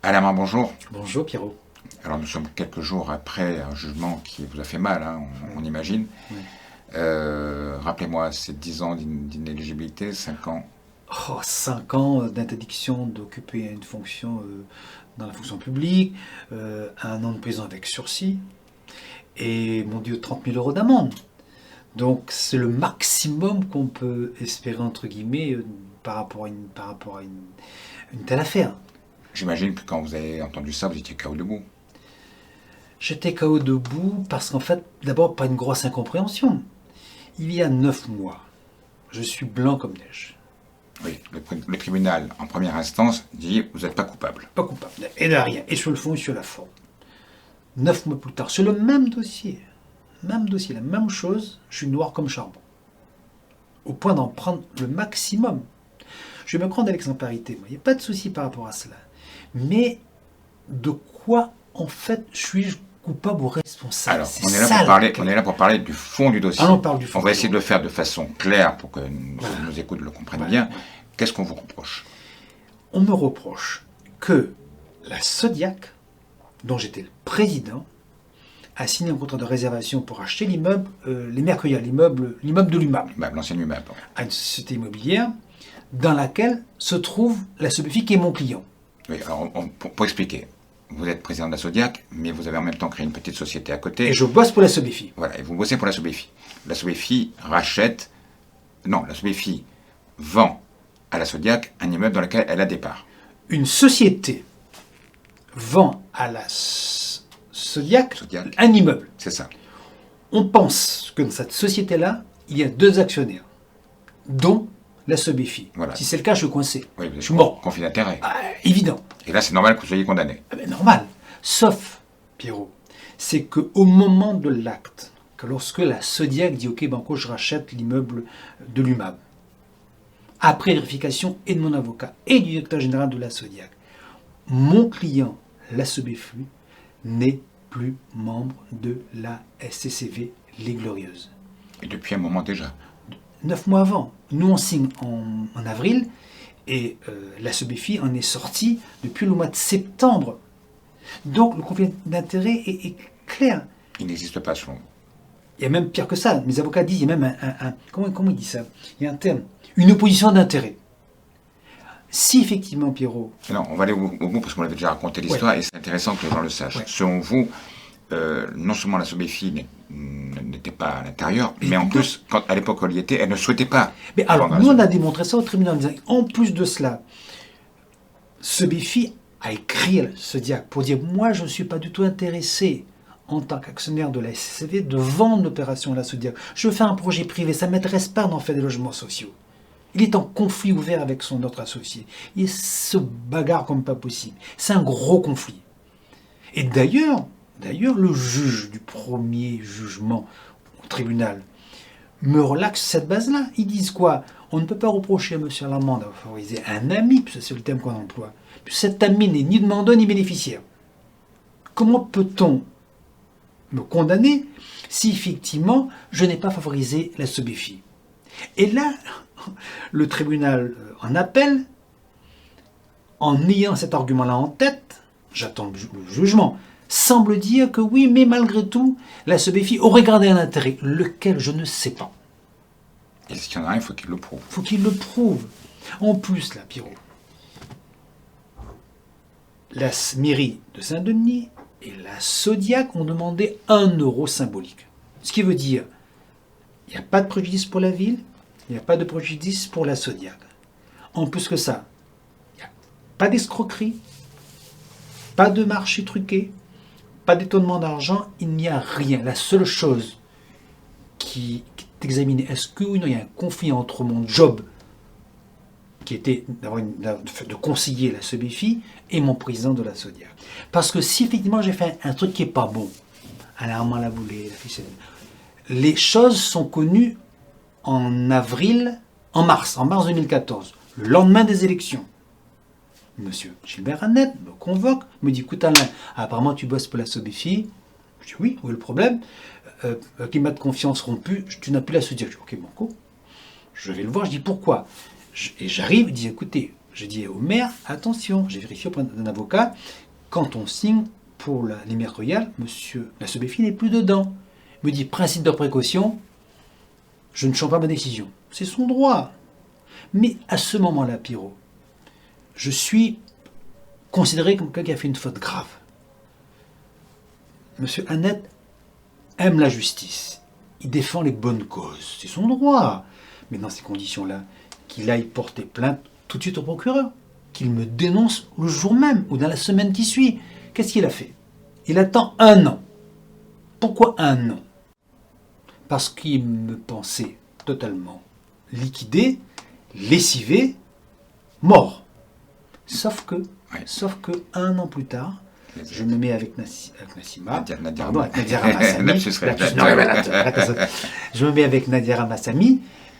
Alain, bonjour. Bonjour Pierrot. Alors nous sommes quelques jours après un jugement qui vous a fait mal, hein, on imagine. Oui. Rappelez-moi, c'est 10 ans d'inéligibilité, 5 ans. Oh, 5 ans d'interdiction d'occuper une fonction dans la fonction publique, 1 an de prison avec sursis, et mon Dieu, 30 000 euros d'amende. Donc c'est le maximum qu'on peut espérer, entre guillemets, par rapport à une telle affaire. J'imagine que quand vous avez entendu ça, vous étiez KO debout. J'étais KO debout parce qu'en fait, d'abord, pas une grosse incompréhension. Il y a 9 mois, je suis blanc comme neige. Oui, le tribunal, en première instance, dit vous n'êtes pas coupable. Pas coupable. Et de rien. Et sur le fond et sur la forme. 9 mois plus tard, sur le même dossier, la même chose, je suis noir comme charbon. Au point d'en prendre le maximum. Je vais me prendre à l'exemplarité, il n'y a pas de souci par rapport à cela. Mais de quoi, en fait, suis-je coupable ou responsable? Alors, C'est on est, là ça, pour parler, on est là pour parler du fond du dossier. Ah, on parle du fond. On va essayer de le faire de façon claire pour que Voilà. ceux qui nous écoutent le comprennent Voilà. bien. Qu'est-ce qu'on vous reproche? On me reproche que la Sodiac, dont j'étais le président, a signé un contrat de réservation pour acheter l'immeuble, les Mercuriales, l'immeuble de l'UMAM, L'ancien immeuble. à une société immobilière dans laquelle se trouve la Sobefi qui est mon client. Oui, alors pour expliquer, vous êtes président de la Sodiac, mais vous avez en même temps créé une petite société à côté. Et je bosse pour la Sobefi. Voilà, et vous bossez pour la Sobefi. La Sobefi rachète. Non, la Sobefi vend à la Sodiac un immeuble dans lequel elle a des parts. Une société vend à la Sodiac Sodiac. un immeuble. C'est ça. On pense que dans cette société-là, il y a 2 actionnaires, dont la Sobefi. Voilà. Si c'est le cas, je suis coincé. Oui, vous Je êtes suis mort. conflit d'intérêt. Ah, évident. Et là, c'est normal que vous soyez condamné. Ah ben, normal. Sauf, Pierrot, c'est qu'au moment de l'acte, que lorsque la Sodiac dit OK, banco, je rachète l'immeuble de l'UMAB, après vérification et de mon avocat et du directeur général de la Sodiac, mon client, la Sobefi, n'est plus membre de la SCCV Les Glorieuses. Et depuis un moment déjà. 9 mois avant. Nous, on signe en avril et la Sobefi en est sortie depuis le mois de septembre. Donc, le conflit d'intérêt est clair. Il n'existe pas selon vous. Il y a même pire que ça. Mes avocats disent, il y a même comment il dit ça? Il y a un terme. Une opposition d'intérêt. Si effectivement, Pierrot... Non, on va aller au bout parce qu'on avait déjà raconté l'histoire et c'est intéressant que les gens le sachent. Ouais. Selon vous, non seulement la Sobefi n'était pas à l'intérieur, mais en plus, à l'époque où elle y était, elle ne souhaitait pas. Mais alors, vendre nous, la on a démontré ça au tribunal en disant, en plus de cela, Sobefi a écrit à Sodiac pour dire, moi, je ne suis pas du tout intéressé en tant qu'actionnaire de la SCCV de vendre l'opération à la Sodiac. Je fais un projet privé, ça ne m'intéresse pas d'en faire des logements sociaux. Il est en conflit ouvert avec son autre associé. Il se bagarre comme pas possible. C'est un gros conflit. Et d'ailleurs, le juge du premier jugement au tribunal me relaxe cette base-là. Ils disent quoi? On ne peut pas reprocher à M. Lamande d'avoir favorisé un ami, puisque c'est le terme qu'on emploie. Puis cet ami n'est ni demandeur ni bénéficiaire. Comment peut-on me condamner si effectivement je n'ai pas favorisé la Sobefi? Et là, le tribunal en appel, en ayant cet argument-là en tête, j'attends le jugement, semble dire que oui, mais malgré tout, la Sobefi aurait gardé un intérêt, lequel je ne sais pas. Et s'il y en a un, il faut qu'il le prouve. Il faut qu'il le prouve. En plus, là, Pierrot, la mairie de Saint-Denis et la Sodiac ont demandé 1 euro symbolique. Ce qui veut dire, il n'y a pas de préjudice pour la ville, il n'y a pas de préjudice pour la Sodiac. En plus que ça, il n'y a pas d'escroquerie, pas de marché truqué, pas d'étonnement d'argent, il n'y a rien. La seule chose qui est examinée, est-ce que oui ou non il y a un conflit entre mon job, qui était de conseiller la Sobefi, et mon président de la Sodiac. Parce que si effectivement j'ai fait un truc qui n'est pas bon, Armand Lavoulé, la ficelle, les choses sont connues en mars 2014, le lendemain des élections. Monsieur Gilbert Annette me convoque, me dit, écoute Alain, apparemment tu bosses pour la Sobefi. Je dis oui, où est le problème? Climat de confiance rompu, tu n'as plus la Sodiac. Je dis ok, banco. Je vais le voir, je dis pourquoi? Et j'arrive, il dit écoutez, Je dis au maire, attention, j'ai vérifié auprès d'un avocat, quand on signe pour l'émir royal, monsieur la Sobéfi n'est plus dedans. Il me dit, principe de précaution, je ne change pas ma décision. C'est son droit. Mais à ce moment-là, Pierrot, je suis considéré comme quelqu'un qui a fait une faute grave. Monsieur Annette aime la justice. Il défend les bonnes causes. C'est son droit. Mais dans ces conditions-là, qu'il aille porter plainte tout de suite au procureur. Qu'il me dénonce le jour même ou dans la semaine qui suit. Qu'est-ce qu'il a fait? Il attend 1 an. Pourquoi 1 an? Parce qu'il me pensait totalement liquidé, lessivé, mort. Sauf que 1 an plus tard, je me mets avec Nassima, pardon, avec Nadia Ramassami. Je me mets avec Nadia Ramassami,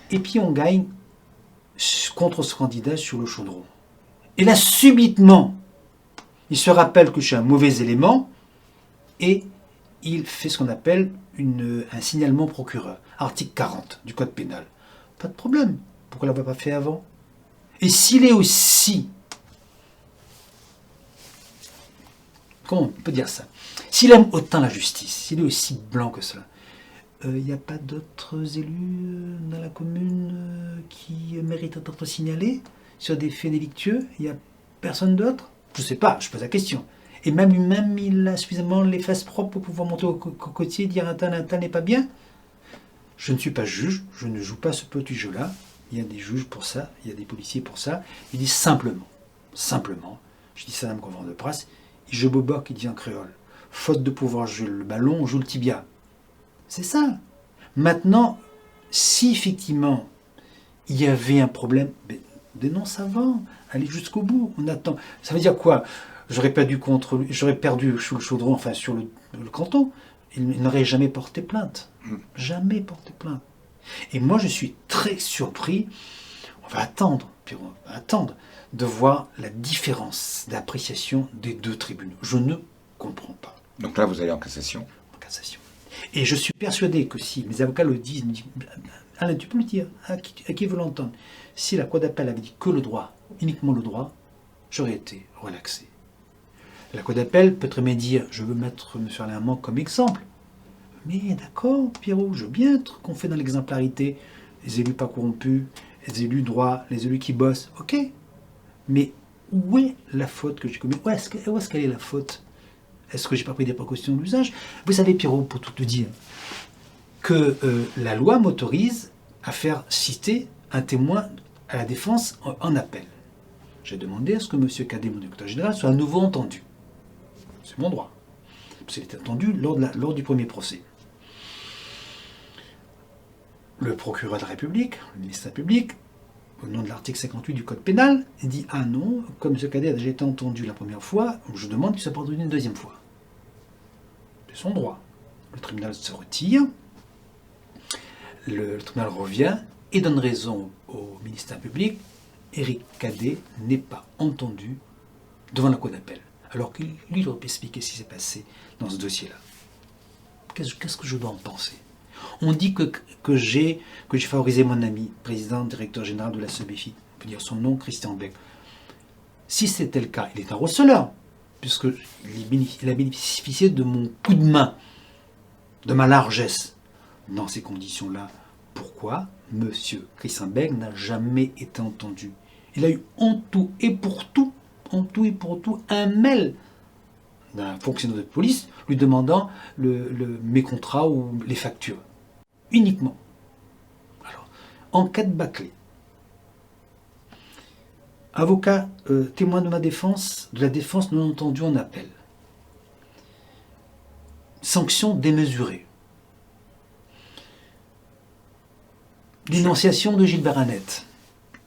et puis on gagne contre ce candidat sur le chaudron. Et là, subitement, il se rappelle que je suis un mauvais élément, et il fait ce qu'on appelle un signalement procureur. Article 40 du Code pénal. Pas de problème. Pourquoi ne l'a pas fait avant? Et s'il est aussi... Comment on peut dire ça? S'il aime autant la justice, s'il est aussi blanc que cela, il n'y a pas d'autres élus dans la commune qui méritent d'être signalés sur des faits délictueux? Il n'y a personne d'autre? Je ne sais pas, je pose la question. Et même lui-même, il a suffisamment les fesses propres pour pouvoir monter au cocotier et dire un tel n'est pas bien. Je ne suis pas juge, je ne joue pas ce petit jeu-là. Il y a des juges pour ça, il y a des policiers pour ça. Il dit simplement, je dis ça à un conférence de presse, je boboque, il dit en créole. Faute de pouvoir jouer le ballon, on joue le tibia. C'est ça. Maintenant, si effectivement il y avait un problème, dénonce avant, allez jusqu'au bout, on attend. Ça veut dire quoi? J'aurais perdu sous le chaudron, enfin sur le canton. Il n'aurait jamais porté plainte. Jamais porté plainte. Et moi, je suis très surpris. On va attendre de voir la différence d'appréciation des deux tribunaux. Je ne comprends pas. Donc là, vous allez en cassation. En cassation. Et je suis persuadé que si mes avocats le disent, me disent, Alain, tu peux le dire, à qui veut l'entendre? Si la Cour d'appel avait dit que le droit, uniquement le droit, j'aurais été relaxé. La Cour d'appel peut très bien dire, je veux mettre M. Alain Manc comme exemple. Mais d'accord, Pierrot, je veux bien être qu'on fait dans l'exemplarité, les élus pas corrompus, les élus droits, les élus qui bossent, ok. Mais où est la faute que j'ai commise? Où est-ce qu'elle est la faute? Est-ce que j'ai pas pris des précautions d'usage? Vous savez, Pierrot, pour tout te dire, que la loi m'autorise à faire citer un témoin à la défense en appel. J'ai demandé à ce que M. Cadet, mon directeur général, soit à nouveau entendu. C'est mon droit. Parce qu'il était entendu lors du premier procès. Le procureur de la République, le ministère public, au nom de l'article 58 du Code pénal, il dit « Ah non, comme M. Cadet a déjà été entendu la première fois, je demande qu'il soit pardonné une deuxième fois. » C'est son droit. Le tribunal se retire, le tribunal revient et donne raison au ministère public. Éric Cadet n'est pas entendu devant la Cour d'appel. Alors que lui, il aurait pu expliquer ce qui s'est passé dans ce dossier-là. Qu'est-ce que je dois en penser? On dit que j'ai favorisé mon ami, président, directeur général de la Sobéfi. On peut dire son nom, Christian Beck. Si c'était le cas, il est un receleur, puisqu'il a bénéficié de mon coup de main, de ma largesse. Dans ces conditions-là, pourquoi M. Christian Beck n'a jamais été entendu? Il a eu en tout et pour tout, un mail d'un fonctionnaire de police lui demandant mes contrats ou les factures. Uniquement. Alors, enquête bâclée. Avocat, témoin de la défense non entendu en appel. Sanction démesurée. Dénonciation de Gilbert Annette.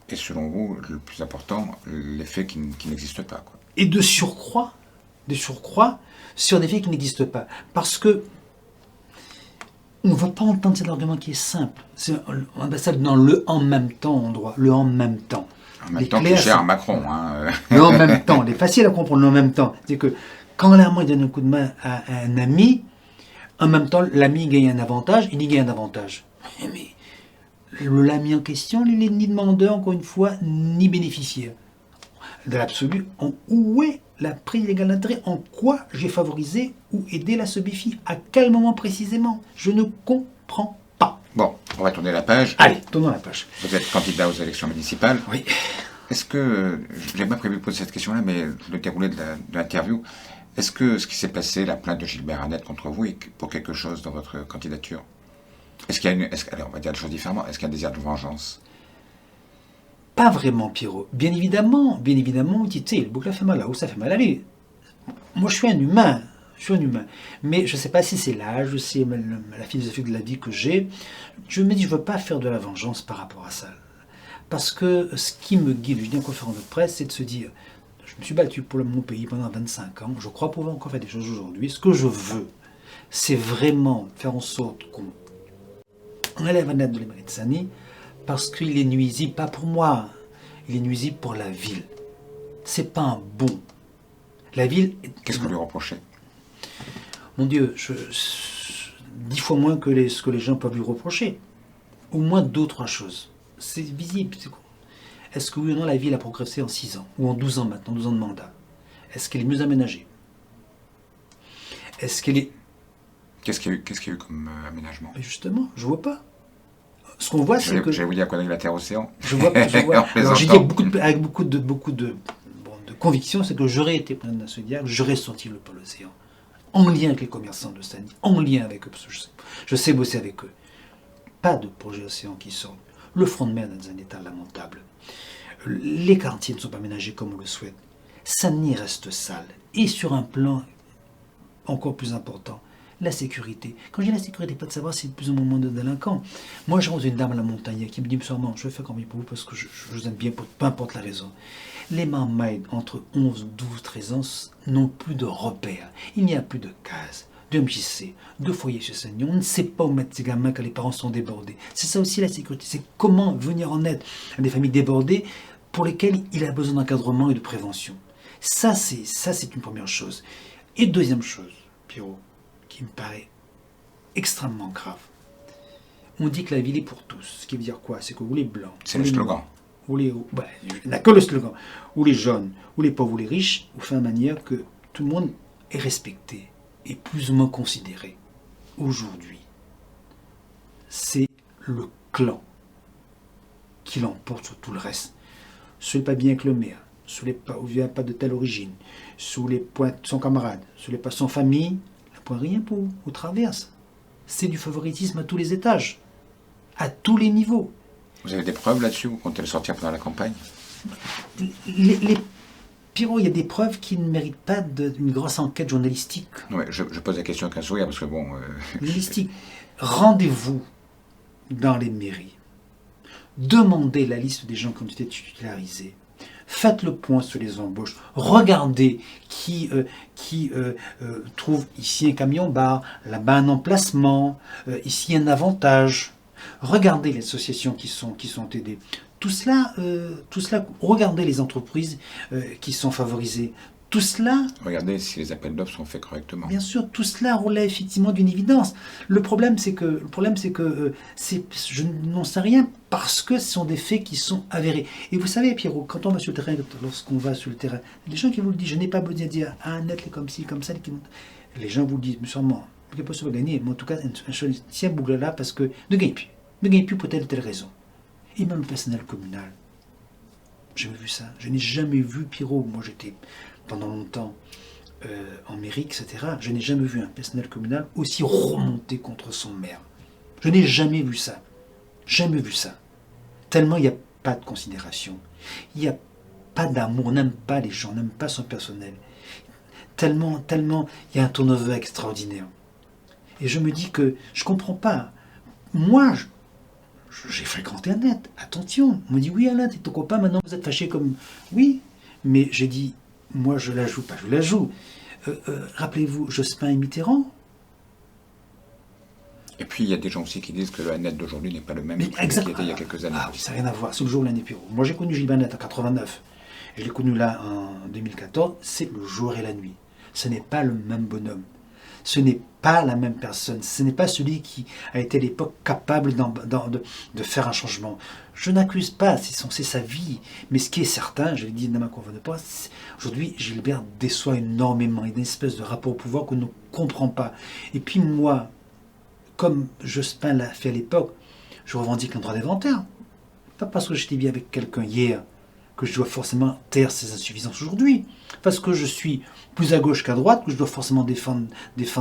Et selon vous, le plus important, les faits qui n'existent pas, quoi. Et de surcroît sur des faits qui n'existent pas. Parce que on ne va pas entendre cet argument qui est simple. On appelle ça dans le en même temps en droit. Le en même temps. En même temps, c'est cher à Macron. Hein. Le en même temps. Il est facile à comprendre le en même temps. C'est que quand l'amant donne un coup de main à un ami, en même temps, l'ami gagne un avantage, il y gagne un avantage. Mais l'ami en question, il n'est ni demandeur, encore une fois, ni bénéficiaire. de l'absolu, où est la prise illégale d'intérêt? En quoi j'ai favorisé ou aidé la SOBIFI? À quel moment précisément? Je ne comprends pas. Bon, on va tourner la page. Allez, tournons la page. Vous êtes candidat aux élections municipales. Oui. Est-ce que, je n'ai pas prévu de poser cette question-là, mais le déroulé de l'interview, est-ce que ce qui s'est passé, la plainte de Gilbert Annette contre vous, est pour quelque chose dans votre candidature? Est-ce qu'il y a allez, on va dire des choses différemment, est-ce qu'il y a un désir de vengeance? Pas vraiment, Pierrot. Bien évidemment, tu sais, le bouc, fait mal là où ça fait mal à lui. Moi, je suis un humain. Mais je ne sais pas si c'est l'âge, je sais la philosophie de la vie que j'ai. Je me dis, je ne veux pas faire de la vengeance par rapport à ça. Parce que ce qui me guide, je dis en conférence de presse, c'est de se dire, je me suis battu pour mon pays pendant 25 ans, je crois pouvoir encore faire des choses aujourd'hui. Ce que je veux, c'est vraiment faire en sorte qu'on enlève Annette de l'Emery-Tsani, parce qu'il est nuisible, pas pour moi, il est nuisible pour la ville. C'est pas un bon. La ville... Qu'est-ce que vous lui reprochez? Mon Dieu, 10 fois moins que ce que les gens peuvent lui reprocher. Au moins 2 ou 3 choses. C'est visible. Est-ce que oui ou non la ville a progressé en 6 ans? Ou en 12 ans maintenant, 12 ans de mandat? Est-ce qu'elle est mieux aménagée? Est-ce qu'elle est... Qu'est-ce qu'il y a eu comme aménagement? Mais justement, je vois pas. Ce qu'on voit, c'est que... J'allais vous dire qu'on a eu la Terre Océan. Je vois. Alors j'ai dit avec beaucoup de conviction, c'est que j'aurais été président de la SODIAC, j'aurais sorti le pôle Océan. En lien avec les commerçants de Stani, en lien avec eux, parce que je sais bosser avec eux. Pas de projet Océan qui sort. Le front de mer est dans un état lamentable. Les quartiers ne sont pas aménagés comme on le souhaite. Stani reste sale. Et sur un plan encore plus important, la sécurité. Quand je dis la sécurité, pas de savoir si c'est plus un moment de délinquant. Moi, j'ai rencontré une dame à la montagne qui me dit, sûrement, je vais faire campagne pour vous parce que je vous aime bien, peu importe la raison. Les marmailles entre 11, 12, 13 ans n'ont plus de repères. Il n'y a plus de cases, de MJC, de foyer chez Seigneur. On ne sait pas où mettre ces gamins quand les parents sont débordés. C'est ça aussi la sécurité. C'est comment venir en aide à des familles débordées pour lesquelles il a besoin d'encadrement et de prévention. Ça, c'est une première chose. Et deuxième chose, Pierrot, qui me paraît extrêmement grave. On dit que la ville est pour tous. Ce qui veut dire quoi? C'est que vous les blancs... C'est le slogan. il n'y a que le slogan. Ou les jeunes, ou les pauvres, ou les riches, ou fait de manière que tout le monde est respecté et plus ou moins considéré. Aujourd'hui, c'est le clan qui l'emporte sur tout le reste. Celui pas bien que le maire, celui pas où vient pas de telle origine, sous les points de son camarade, celui pas son famille, il n'a point rien pour ou traverse. C'est du favoritisme à tous les étages, à tous les niveaux. Vous avez des preuves là-dessus? Vous comptez le sortir pendant la campagne? Pierrot, il y a des preuves qui ne méritent pas d'une grosse enquête journalistique. Ouais, je pose la question avec un sourire parce que bon... Journalistique. Rendez-vous dans les mairies. Demandez la liste des gens qui ont été titularisés. Faites le point sur les embauches. Regardez qui trouve ici un camion-bar, là-bas un emplacement, ici un avantage. Regardez les associations qui sont aidées. Tout cela, regardez les entreprises qui sont favorisées. Tout cela... Regardez si les appels d'offres sont faits correctement. Bien sûr, tout cela relève effectivement d'une évidence. Le problème, c'est que je n'en sais rien parce que ce sont des faits qui sont avérés. Et vous savez, Pierrot, quand on va sur le terrain, lorsqu'on va sur le terrain, les gens qui vous le disent, je n'ai pas besoin de dire, ah, Annette, comme ci, comme ça. Les gens vous le disent, mais sûrement, il n'y a pas se gagner. Mais en tout cas, tiens boucle là parce que ne gagne plus pour telle ou telle raison. Et même le personnel communal. J'ai jamais vu ça. Je n'ai jamais vu, Pierrot, moi j'étais pendant longtemps en mairie, etc. Je n'ai jamais vu un personnel communal aussi remonté contre son maire. Je n'ai jamais vu ça. Jamais vu ça. Tellement il n'y a pas de considération. Il n'y a pas d'amour. On n'aime pas les gens, on n'aime pas son personnel. Tellement il y a un turnover extraordinaire. Et je me dis que je ne comprends pas. Moi, j'ai fréquenté Annette. Attention. On me dit, oui, Annette, t'es ton copain, maintenant vous êtes fâché comme... Oui, mais j'ai dit, moi je la joue pas, je la joue. Rappelez-vous, Jospin et Mitterrand. Et puis il y a des gens aussi qui disent que le Annette d'aujourd'hui n'est pas le même Mais qui était il y a quelques années. Ah oui, ça n'a rien à voir. C'est le jour de l'année Pierrot. Moi j'ai connu Gilbert Annette en 89. Je l'ai connu là en 2014. C'est le jour et la nuit. Ce n'est pas le même bonhomme. Ce n'est pas la même personne. Ce n'est pas celui qui a été à l'époque capable de faire un changement. Je n'accuse pas, c'est sa vie. Mais ce qui est certain, je l'ai dit dans ma conférence de presse, aujourd'hui, Gilbert déçoit énormément. Il y a une espèce de rapport au pouvoir qu'on ne comprend pas. Et puis moi, comme Jospin l'a fait à l'époque, je revendique un droit d'inventaire. Pas parce que j'étais bien avec quelqu'un hier que je dois forcément taire ses insuffisances aujourd'hui. Parce que je suis plus à gauche qu'à droite que je dois forcément défendre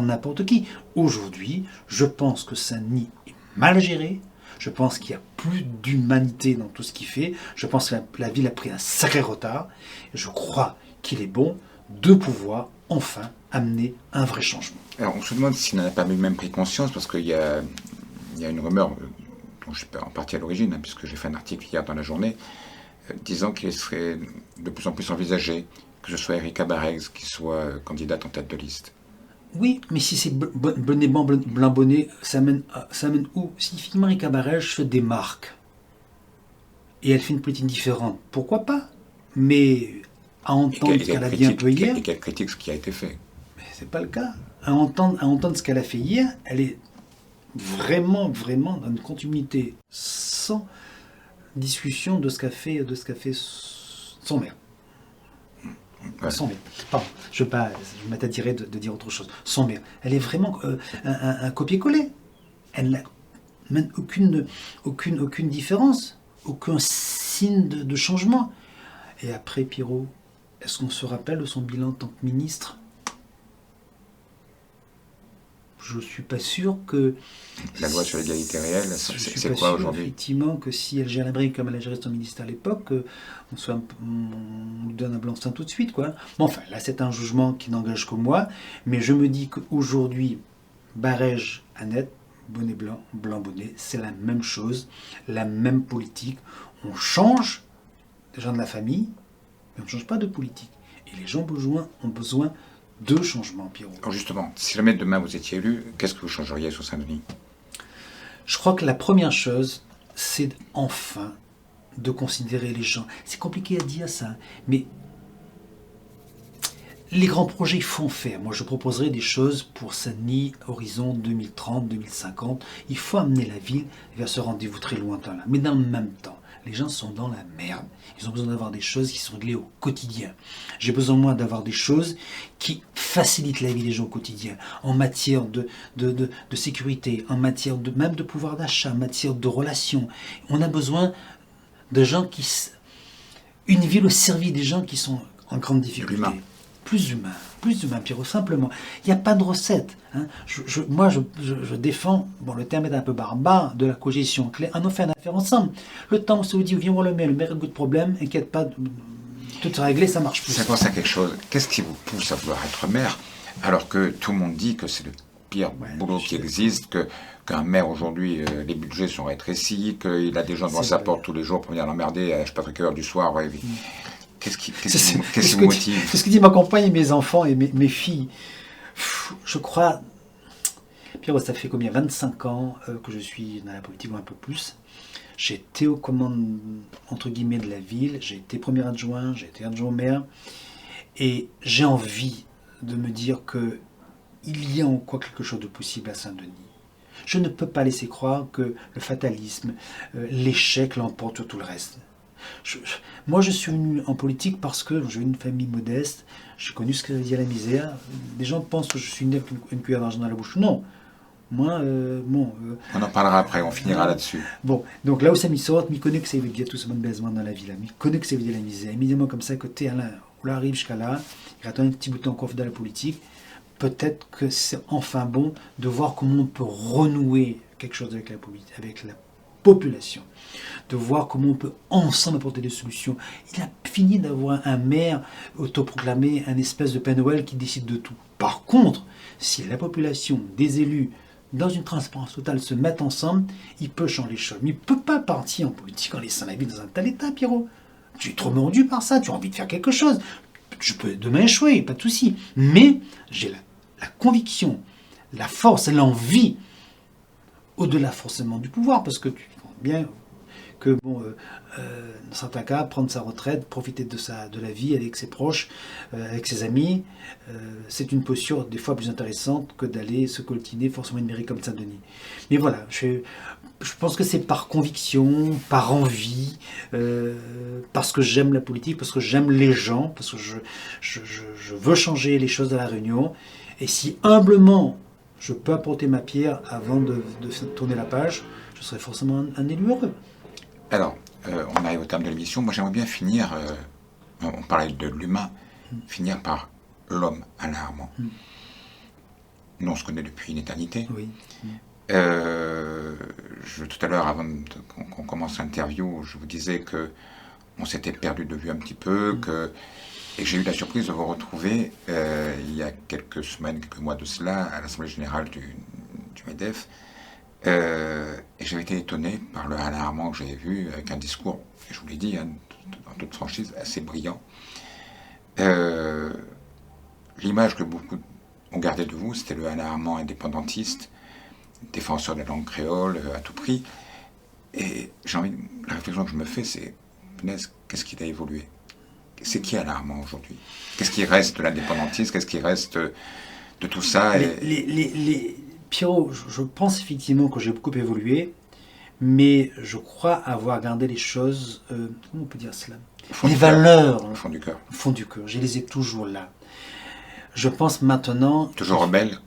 n'importe qui. Aujourd'hui, je pense que Saint-Denis est mal géré. Je pense qu'il y a plus d'humanité dans tout ce qu'il fait. Je pense que la ville a pris un sacré retard. Et je crois qu'il est bon de pouvoir enfin amener un vrai changement. Alors, on se demande s'il n'en a pas même pris conscience, parce qu'il y a une rumeur dont je suis en partie à l'origine, puisque j'ai fait un article hier dans la journée, disant qu'il serait de plus en plus envisagé que ce soit Erika Barrez qui soit candidate en tête de liste. Oui, mais si c'est bonnet blanc bonnet, ça mène où? Si finalement Erika Barrez se démarque et elle fait une politique différente, pourquoi pas? Mais à entendre ce qu'elle a dit un peu hier... Et qu'elle critique ce qui a été fait. Mais c'est pas le cas. À entendre ce qu'elle a fait hier, elle est vraiment dans une continuité sans discussion de ce qu'a fait son maire. Ouais. Son maire. Pardon, je m'attarderai de dire autre chose. Son maire. Elle est vraiment un copier-coller. Elle n'a même aucune différence, aucun signe de changement. Et après, Pierrot, est-ce qu'on se rappelle de son bilan en tant que ministre? Je ne suis pas sûr que... La loi sur l'égalité réelle, c'est quoi aujourd'hui? Effectivement, que si elle gère la brique comme elle a géré son ministère à l'époque, on lui donne un blanc-seing tout de suite, quoi. Bon, enfin, là, c'est un jugement qui n'engage que moi, mais je me dis qu'aujourd'hui, Barège, Annette, bonnet blanc, blanc bonnet, c'est la même chose, la même politique. On change les gens de la famille, mais on ne change pas de politique. Et les gens ont besoin de changements, Pierrot. Alors justement, si jamais demain vous étiez élu, qu'est-ce que vous changeriez sur Saint-Denis? Je crois que la première chose, c'est enfin de considérer les gens. C'est compliqué à dire ça, mais les grands projets font faire. Moi, je proposerais des choses pour Saint-Denis, horizon 2030, 2050. Il faut amener la ville vers ce rendez-vous très lointain là. Mais dans le même temps, les gens sont dans la merde. Ils ont besoin d'avoir des choses qui sont réglées au quotidien. J'ai besoin, moi, d'avoir des choses qui facilitent la vie des gens au quotidien, en matière de sécurité, en matière même de pouvoir d'achat, en matière de relations. On a besoin de gens une ville au service des gens qui sont en grande difficulté. Plus humain, Pierrot, simplement. Il n'y a pas de recette. Hein. Moi, je défends, bon, le terme est un peu barbare, de la cogestion. On en fait une affaire ensemble. Le temps où on se dit, viens voir le maire a beaucoup de problèmes, inquiète pas, tout est réglé, ça marche plus. Ça pense à quelque chose. Qu'est-ce qui vous pousse à vouloir être maire, alors que tout le monde dit que c'est le pire boulot qui existe, qu'un maire aujourd'hui, les budgets sont rétrécis, qu'il a des gens devant sa porte tous les jours pour venir l'emmerder à je sais pas quelle heure du soir. Ouais, Qu'est-ce qui vous motive? C'est ce que dit ma compagne et mes enfants et mes filles. Je crois, Pierrot, ça fait combien? 25 ans que je suis dans la politique, ou un peu plus. J'ai été aux commandes, entre guillemets, de la ville. J'ai été premier adjoint, j'ai été adjoint au maire. Et j'ai envie de me dire qu'il y a encore quelque chose de possible à Saint-Denis. Je ne peux pas laisser croire que le fatalisme, l'échec l'emporte sur tout le reste. Moi, je suis venu en politique parce que j'ai une famille modeste, j'ai connu ce que veut dire la misère. Les gens pensent que je suis né avec une cuillère d'argent dans la bouche. Non. Moi, on en parlera après, on finira là-dessus. Bon, donc là où ça m'y sort, m'y connaît que ça veut dire tout ce monde baisement dans la vie, là. M'y connaît que ça veut dire la misère. Évidemment, comme ça, côté Alain, on arrive jusqu'à là, il attend un petit bout de temps encore dans la politique. Peut-être que c'est enfin bon de voir comment on peut renouer quelque chose avec la population, de voir comment on peut ensemble apporter des solutions. Il a fini d'avoir un maire autoproclamé, un espèce de Père Noël qui décide de tout. Par contre, si la population, des élus, dans une transparence totale, se mettent ensemble, il peut changer les choses. Mais il ne peut pas partir en politique en laissant la vie dans un tel état, Pierrot. Tu es trop mordu par ça, tu as envie de faire quelque chose. Je peux demain échouer, pas de souci. Mais j'ai la conviction, la force et l'envie, au-delà forcément du pouvoir, parce que tu comprends bien que, dans certains cas, prendre sa retraite, profiter de la vie avec ses proches, avec ses amis, c'est une posture des fois plus intéressante que d'aller se coltiner forcément une mairie comme Saint-Denis. Mais voilà, je pense que c'est par conviction, par envie, parce que j'aime la politique, parce que j'aime les gens, parce que je veux changer les choses à La Réunion. Et si humblement je peux apporter ma pierre avant de tourner la page, je serai forcément un élu heureux. Alors, on arrive au terme de l'émission. Moi, j'aimerais bien finir, on parlait de l'humain, finir par l'homme, Alain Armand. Nous, on se connaît depuis une éternité. Oui. Tout à l'heure, avant qu'on commence l'interview, je vous disais que on s'était perdu de vue un petit peu, et j'ai eu la surprise de vous retrouver il y a quelques semaines, quelques mois de cela, à l'Assemblée Générale du MEDEF. Et j'avais été étonné par le Alain Armand que j'avais vu, avec un discours, je vous l'ai dit, en toute franchise, assez brillant. L'image que beaucoup ont gardée de vous, c'était le Alain Armand indépendantiste, défenseur de la langue créole à tout prix. Et la réflexion que je me fais, c'est, qu'est-ce qu'il a évolué? C'est qui Alain Armand aujourd'hui? Qu'est-ce qui reste de l'indépendantisme? Qu'est-ce qui reste de tout ça? Pierrot, je pense effectivement que j'ai beaucoup évolué, mais je crois avoir gardé les choses, comment on peut dire cela? Les valeurs. Au fond du cœur. Au fond du cœur, je les ai toujours là. Je pense maintenant... Toujours rebelle?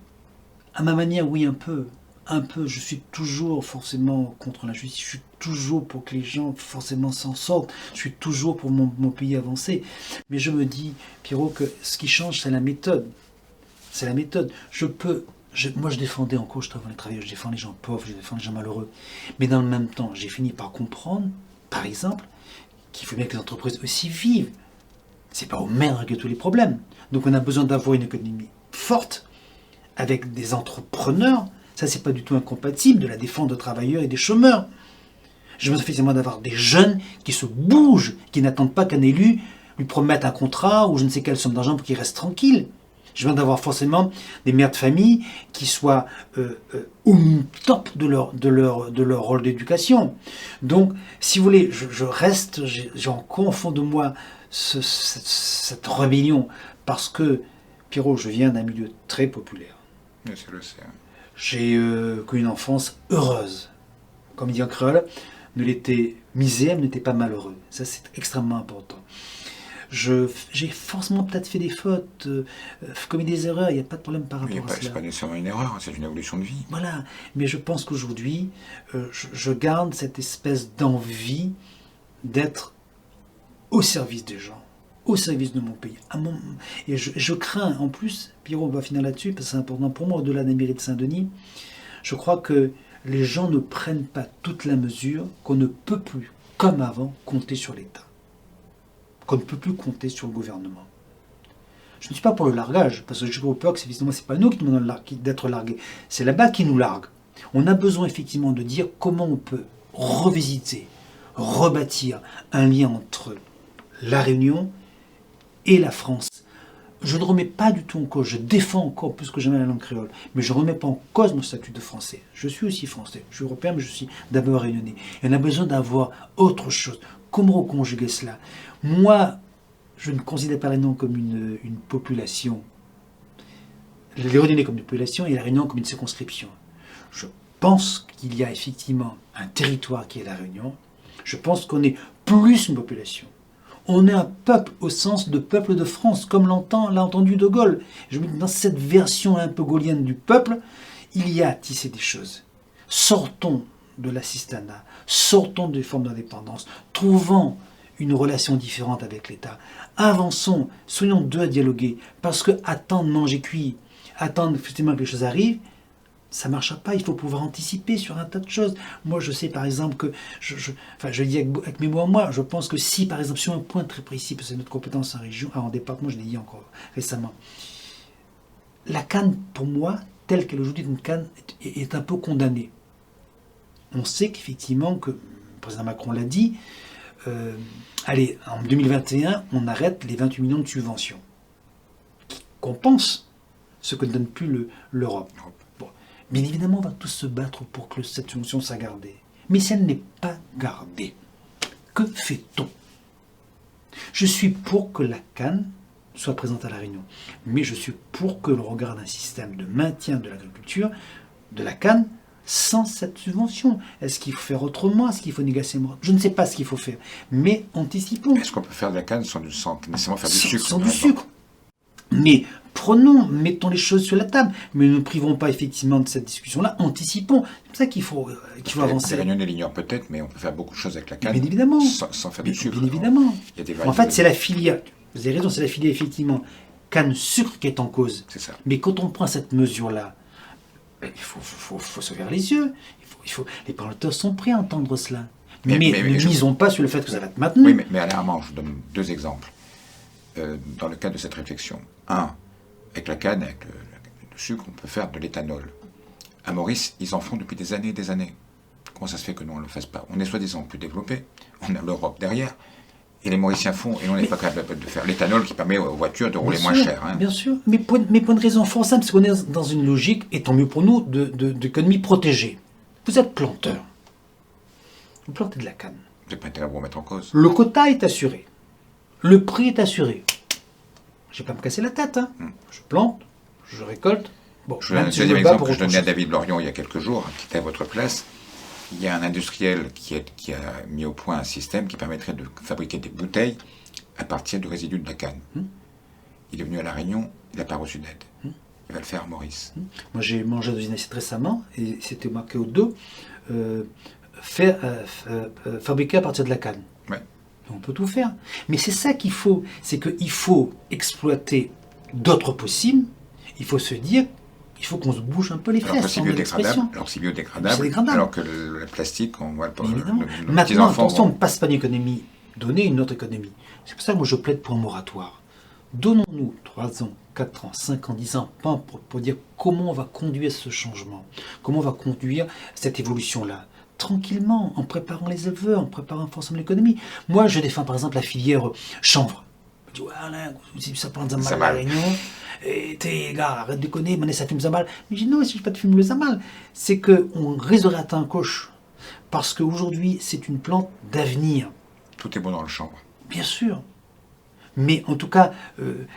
À ma manière, oui, un peu. Je suis toujours forcément contre l'injustice, je suis toujours pour que les gens forcément s'en sortent, je suis toujours pour mon pays avancer. Mais je me dis, Pierrot, que ce qui change, c'est la méthode. C'est la méthode. Moi, je défendais encore, je travaillais, je défends les gens pauvres, je défends les gens malheureux. Mais dans le même temps, j'ai fini par comprendre, par exemple, qu'il faut bien que les entreprises aussi vivent. C'est pas aux maires de régler tous les problèmes. Donc on a besoin d'avoir une économie forte, avec des entrepreneurs. Ça, c'est pas du tout incompatible de la défense de travailleurs et des chômeurs. J'ai besoin effectivement d'avoir des jeunes qui se bougent, qui n'attendent pas qu'un élu lui promette un contrat ou je ne sais quelle somme d'argent pour qu'il reste tranquille. J'ai besoin d'avoir forcément des mères de famille qui soient au top de leur rôle d'éducation. Donc, si vous voulez, j'ai encore au fond de moi cette rébellion parce que, Pierrot, je viens d'un milieu très populaire. Oui, je le sais. J'ai connu une enfance heureuse. Comme il dit en créole, ne l'était misère, n'était pas malheureux. Ça, c'est extrêmement important. J'ai forcément peut-être fait des fautes, commis des erreurs, il n'y a pas de problème par rapport à cela. C'est pas nécessairement une erreur, c'est une évolution de vie. Voilà, mais je pense qu'aujourd'hui, je garde cette espèce d'envie d'être au service des gens, au service de mon pays. Et je crains, en plus, Pierrot, on va finir là-dessus, parce que c'est important pour moi, au-delà de la mairie de Saint-Denis, je crois que les gens ne prennent pas toute la mesure qu'on ne peut plus, comme avant, compter sur l'État. Qu'on ne peut plus compter sur le gouvernement. Je ne suis pas pour le largage, parce que j'ai peur que c'est pas nous qui nous demandons d'être largués, c'est là-bas qui nous largue. On a besoin effectivement de dire comment on peut revisiter, rebâtir un lien entre la Réunion et la France. Je ne remets pas du tout en cause, je défends encore plus que jamais la langue créole, mais je ne remets pas en cause mon statut de français. Je suis aussi français, je suis européen, mais je suis d'abord réunionnais. Et on a besoin d'avoir autre chose. Comment reconjuguer cela? Moi, je ne considère pas la Réunion comme une population. Les Réunionnais comme une population et la Réunion comme une circonscription. Je pense qu'il y a effectivement un territoire qui est la Réunion. Je pense qu'on est plus une population. On est un peuple au sens de peuple de France, comme l'a entendu De Gaulle. Je me dis, dans cette version un peu gaulienne du peuple, il y a à tisser des choses. Sortons de l'assistanat, sortons des formes d'indépendance, trouvons une relation différente avec l'État. Avançons, soyons deux à dialoguer, parce que attendre manger cuit, attendre effectivement que les choses arrivent, ça ne marchera pas, il faut pouvoir anticiper sur un tas de choses. Moi, je sais par exemple que, je dis avec mes mots à moi, je pense que si, par exemple, sur un point très précis, parce que c'est notre compétence en région, en département, je l'ai dit encore récemment, la canne, pour moi, telle qu'elle est aujourd'hui, une canne est un peu condamnée. On sait qu'effectivement, que le président Macron l'a dit, allez, en 2021, on arrête les 28 millions de subventions qui compensent ce que ne donne plus l'Europe. Bon. Bien évidemment, on va tous se battre pour que cette subvention soit gardée. Mais si elle n'est pas gardée, Que fait-on? Je suis pour que la canne soit présente à La Réunion, mais je suis pour que l'on regarde un système de maintien de l'agriculture, de la canne, sans cette subvention. Est-ce qu'il faut faire autrement? Est-ce qu'il faut négocier? Je ne sais pas ce qu'il faut faire, mais anticipons. Est-ce qu'on peut faire de la canne sans nécessairement faire du sucre? Sans du sucre. Mais mettons les choses sur la table, mais ne nous privons pas effectivement de cette discussion-là, anticipons. C'est pour ça qu'il faut avancer. Les Réunionnais l'ignorent peut-être, mais on peut faire beaucoup de choses avec la canne. Bien évidemment. Sans faire du sucre. Bien évidemment. Il y a des En fait, c'est la filière. Vous avez raison, c'est la filière effectivement canne-sucre qui est en cause. C'est ça. Mais quand on prend cette mesure-là, il faut se faire les yeux. Les parlementaires sont prêts à entendre cela. Mais ne misons pas sur le fait que ça va être maintenu. Oui, mais Alain Armand, je vous donne 2 exemples. Dans le cadre de cette réflexion. Un, avec la canne, avec le sucre, on peut faire de l'éthanol. À Maurice, ils en font depuis des années et des années. Comment ça se fait que nous, on ne le fasse pas? On est soi-disant plus développé, on a l'Europe derrière, et les Mauriciens font, et on n'est pas capable de faire l'éthanol qui permet aux voitures de rouler moins cher. Hein. Bien sûr, mais pour une raison fort simple, c'est qu'on est dans une logique, et tant mieux pour nous, d'économie protégée. Vous êtes planteur. Vous plantez de la canne. Vous n'avez pas intérêt à vous remettre en cause. Le quota est assuré. Le prix est assuré. Je ne vais pas me casser la tête. Hein. Je plante, je récolte. Bon, je vous donne un deuxième exemple que je donnais à David Lorion il y a quelques jours, qui était à votre place. Il y a un industriel qui a mis au point un système qui permettrait de fabriquer des bouteilles à partir du résidu de la canne. Il est venu à La Réunion, il n'a pas reçu d'aide. Il va le faire à Maurice. Moi, j'ai mangé dans une assiette récemment, et c'était marqué au dos, fabriqué à partir de la canne. Ouais. On peut tout faire. Mais c'est ça qu'il faut. C'est qu'il faut exploiter d'autres possibles. Il faut se dire, il faut qu'on se bouge un peu les fesses. Alors c'est biodégradable. Alors que le plastique, on voit le Maintenant, attention, on ne passe pas d'une économie donnée à une autre économie. C'est pour ça que moi je plaide pour un moratoire. Donnons-nous 3 ans, 4 ans, 5 ans, 10 ans pour dire comment on va conduire ce changement, comment on va conduire cette évolution-là. Tranquillement, en préparant les éleveurs, en préparant forcément l'économie. Moi, je défends par exemple la filière chanvre. Je dis, ouais, Alain, ça prend un mal à la Réunion. Et t'es gars, arrête de déconner, mais ça fume ça mal. Mais je dis non, si je ne pas de fumer le zamal, c'est qu'on risque de rater un coche. Parce qu'aujourd'hui, c'est une plante d'avenir. Tout est bon dans le chanvre. Bien sûr. Mais en tout cas,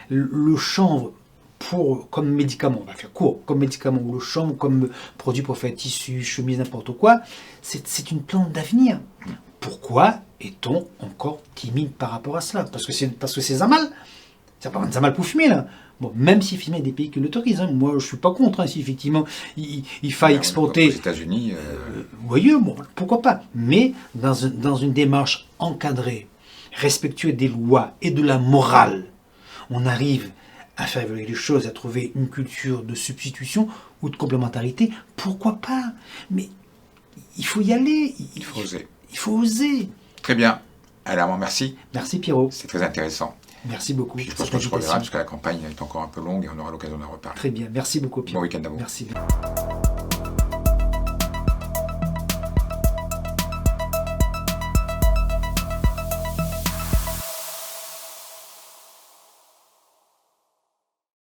le chanvre, comme médicament, on va faire court, comme médicament, ou le chanvre comme produit pour faire tissu, chemise, n'importe quoi, c'est une plante d'avenir. Pourquoi est-on encore timide par rapport à cela? Parce que c'est zamal. C'est pas un zamal pour fumer, là. Bon, même si effectivement il y a des pays qui l'autorisent, hein. Moi je suis pas contre, hein, si effectivement il faille exporter. Aux États-Unis. Voyez, bon, pourquoi pas. Mais dans une démarche encadrée, respectueuse des lois et de la morale, on arrive à faire évoluer les choses, à trouver une culture de substitution ou de complémentarité. Pourquoi pas? Mais il faut y aller. Il faut oser. Il faut oser. Très bien. Alors, merci. Merci Pierrot. C'est très intéressant. Merci beaucoup. Puis je pense qu'on se reverra parce que la campagne est encore un peu longue et on aura l'occasion d'en reparler. Très bien. Merci beaucoup Pierrot. Bon week-end à vous. Merci.